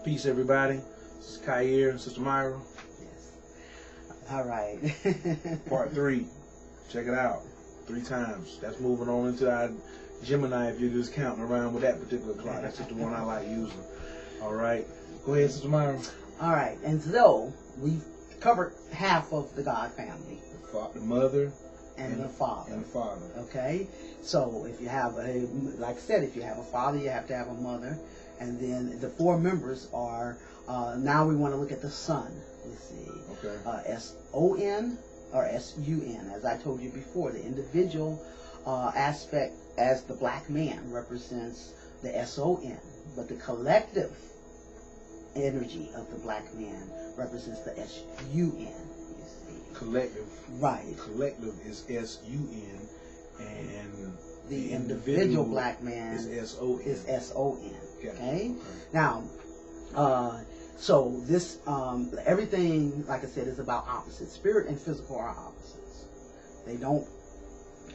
Peace, everybody. This is Kyer and SiStar MyRah. Yes. All right. Part 3. Check it out. 3 times. That's moving on into our Gemini if you're just counting around with that particular clock. That's just the one I like using. All right. Go ahead, SiStar MyRah. All right. And so we've covered half of the God family. The mother and the father. And the father. Okay. So if you have like I said, if you have a father, you have to have a mother. And then the 4 members are, now we want to look at the son. You see. Okay. S-O-N or S-U-N. As I told you before, the individual aspect as the black man represents the S-O-N. But the collective energy of the black man represents the S-U-N. You see. Collective. Right. Collective is S-U-N, and the individual black man is S-O-N. Is S-O-N. Okay. Okay. Now, so this everything, like I said, is about opposites. Spirit and physical are opposites. They don't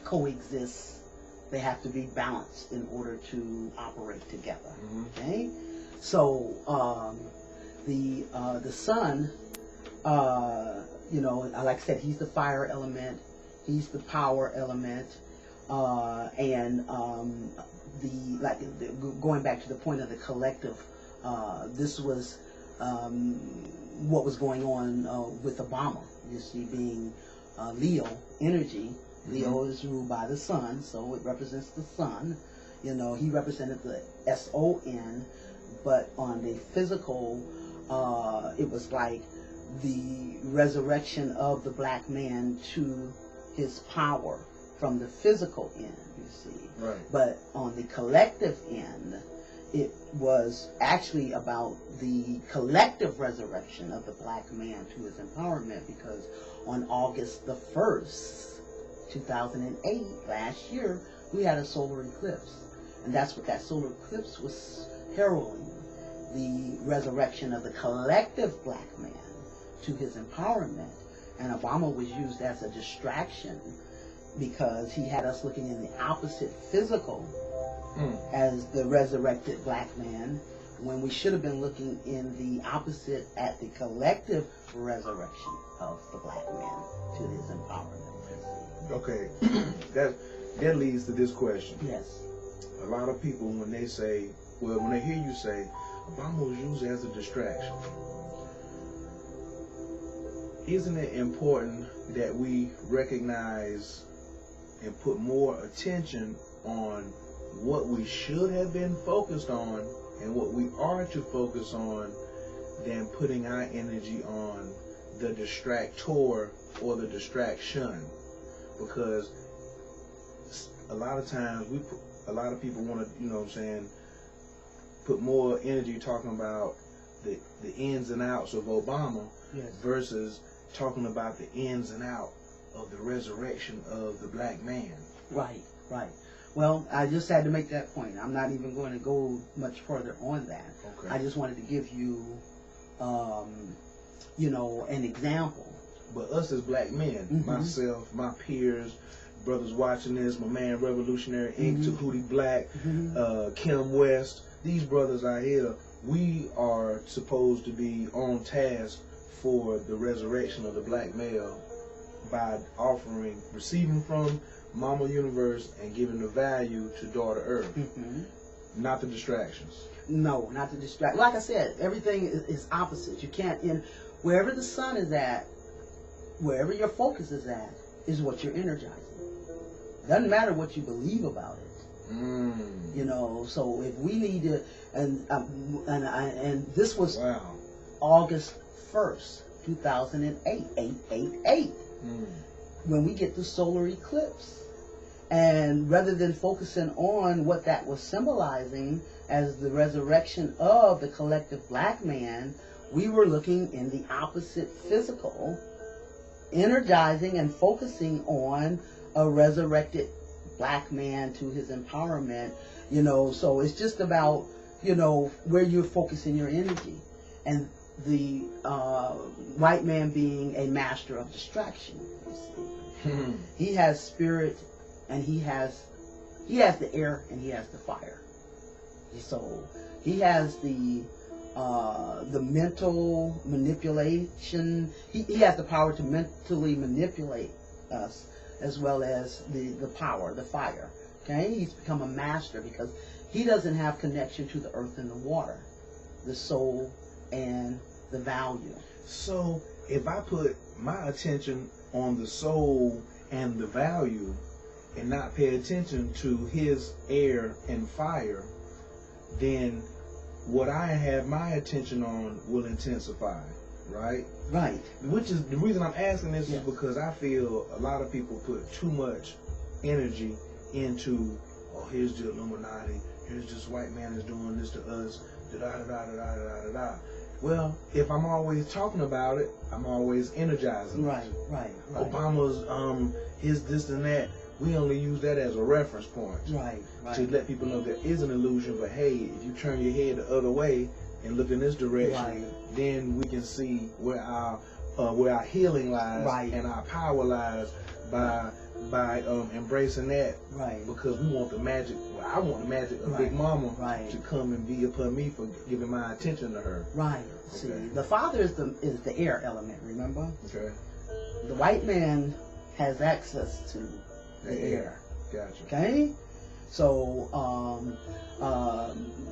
coexist. They have to be balanced in order to operate together. Mm-hmm. Okay. So the sun, you know, like I said, he's the fire element. He's the power element. And going back to the point of the collective, this was what was going on with Obama. You see, being Leo energy. Leo is ruled by the sun, so it represents the sun. You know, he represented the S-O-N, but on the physical, it was like the resurrection of the black man to his power from the physical end, you see. Right. But on the collective end, it was actually about the collective resurrection of the black man to his empowerment, because on August the 1st, 2008, last year, we had a solar eclipse. And that's what that solar eclipse was heralding, the resurrection of the collective black man to his empowerment. And Obama was used as a distraction because he had us looking in the opposite physical as the resurrected black man, when we should have been looking in the opposite at the collective resurrection of the black man to his empowerment. Okay, that leads to this question. Yes. A lot of people, when they say, well, when they hear you say, Obama was used as a distraction, isn't it important that we recognize and put more attention on what we should have been focused on and what we are to focus on than putting our energy on the distractor or the distraction? Because a lot of times a lot of people want to, you know what I'm saying, put more energy talking about the ins and outs of Obama, yes, versus talking about the ins and outs of the resurrection of the black man. Right, right. Well, I just had to make that point. I'm not even going to go much further on that. Okay. I just wanted to give you, you know, an example. But us as black men, myself, my peers, brothers watching this, my man Revolutionary Inc., Tahuti Black, Kim West, these brothers out here, we are supposed to be on task for the resurrection of the black male by receiving from Mama Universe and giving the value to Daughter Earth, not the distractions. No, not the distract. Like I said, everything is opposite. You can't, wherever the sun is at, wherever your focus is at, is what you're energizing. Doesn't matter what you believe about it. You know, so if we need to, and this was August 1st, 2008, 888, when we get the solar eclipse. And rather than focusing on what that was symbolizing as the resurrection of the collective black man, we were looking in the opposite physical, energizing and focusing on a resurrected black man to his empowerment, you know. So it's just about, you know, where you're focusing your energy. And the white man being a master of distraction, you see. He has spirit, and he has the air, and he has the fire. So he has the the mental manipulation. He has the power to mentally manipulate us, as well as the power, the fire. Okay, he's become a master because he doesn't have connection to the earth and the water, the soul and the value. So if I put my attention on the soul and the value and not pay attention to his air and fire, then what I have my attention on will intensify, right? Right. Which is the reason I'm asking this, Yes. is because I feel a lot of people put too much energy into, oh, here's the Illuminati, here's this white man is doing this to us, da da da da da da da da. Well, if I'm always talking about it, I'm always energizing. Right. Obama's his this and that. We only use that as a reference point. Right. To let people know there is an illusion, but hey, if you turn your head the other way and look in this direction, then we can see where our healing lies and our power lies by embracing that. Right. Because we want the magic. Well, I want the magic of Big Mama to come and be upon me for giving my attention to her. Right. See, the father is the air element. Remember? Okay. The white man has access to the air. Gotcha. Okay. So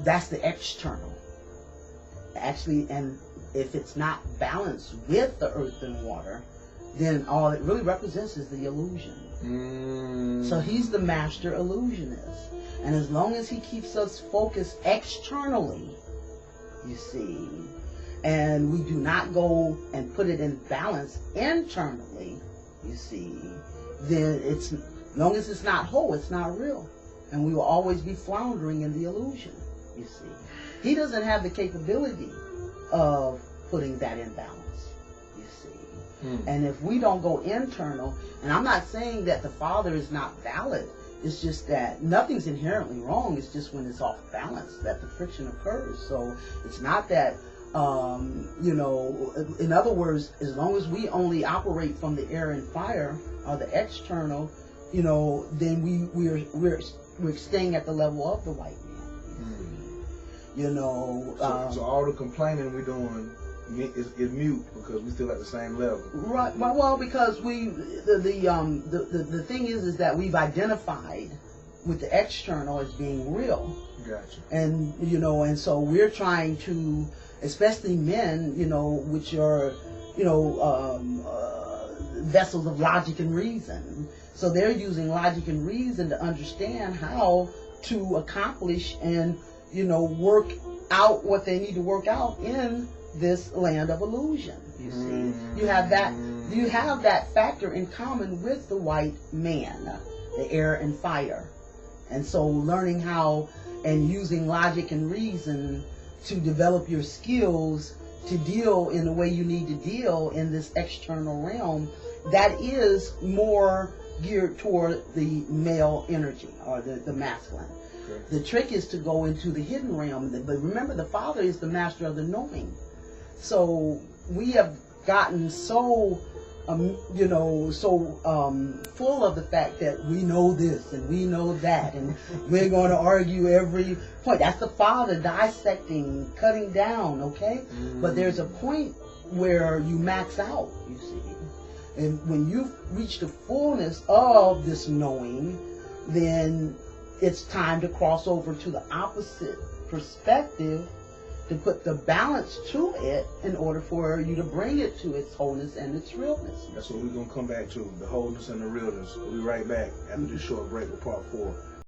that's the external. Actually, and if it's not balanced with the earth and water, then all it really represents is the illusion. So he's the master illusionist. And as long as he keeps us focused externally, you see, and we do not go and put it in balance internally, you see, then it's, as long as it's not whole, it's not real. And we will always be floundering in the illusion, you see. He doesn't have the capability of putting that in balance, you see. And if we don't go internal, and I'm not saying that the father is not valid, it's just that nothing's inherently wrong, it's just when it's off balance that the friction occurs. So it's not that, you know, in other words, as long as we only operate from the air and fire, or the external, you know, then we're staying at the level of the white man. You know, so all the complaining we're doing is mute because we still at the same level. Right. Well, because the thing is that we've identified with the external as being real. Gotcha. And you know, and so we're trying to, especially men, you know, which are, you know, vessels of logic and reason. So they're using logic and reason to understand how to accomplish and, you know, work out what they need to work out in this land of illusion. You see, you have that factor in common with the white man, the air and fire. And so learning how and using logic and reason to develop your skills to deal in the way you need to deal in this external realm, that is more geared toward the male energy or the masculine. Okay. The trick is to go into the hidden realm. But remember, the father is the master of the knowing. So we have gotten so, you know, so full of the fact that we know this and we know that, and we're going to argue every point. That's the father dissecting, cutting down, okay? But there's a point where you max out, you see. And when you've reached the fullness of this knowing, then it's time to cross over to the opposite perspective to put the balance to it in order for you to bring it to its wholeness and its realness. That's what we're going to come back to, the wholeness and the realness. We'll be right back after this short break with part 4.